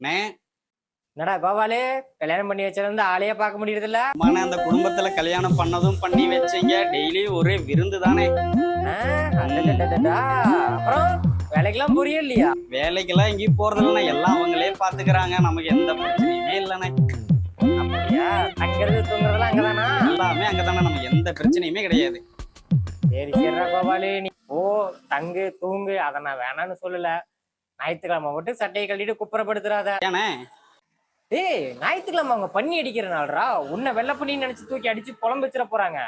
நே என்னடா கோபாலு, கல்யாணம் பண்ணி வச்சிருந்தா ஆளையே பார்க்க முடியறதில்ல. அம்மாண்ணே, அந்த குடும்பத்துல கல்யாணம் பண்ணதும் பண்ணி வச்சீங்க, டெய்லி ஒரே விருந்து தானே. அப்புறம் வேலைக்கெல்லாம் புரியும் இல்லையா? வேலைக்கெல்லாம் எங்கேயும் போறது இல்லைண்ணே, எல்லாம் அவங்களே பாத்துக்கிறாங்க. நமக்கு எந்த பிரச்சனையுமே இல்லைண்ணே. அப்படியா? தங்கிறது தூங்குறதெல்லாம் அங்கதானா? எல்லாமே அங்கதானே, நமக்கு எந்த பிரச்சனையுமே கிடையாது. சரி சரிடா கோபாலு, நீ ஓ தங்கு தூங்கு, அதை நான் வேணான்னு சொல்லல. ஞாயிற்றுக்கிழமை மட்டும் சட்டையை கட்டிட்டு குப்புறப்படுத்துறாத. ஏண்ணே? ஏய், ஞாயிற்றுக்கிழமை அவங்க பண்ணி அடிக்கிற நாள்ரா. உன்னை வெள்ளை பண்ணி நினைச்சு தூக்கி அடிச்சு குழம்பு வச்சிட போறாங்க.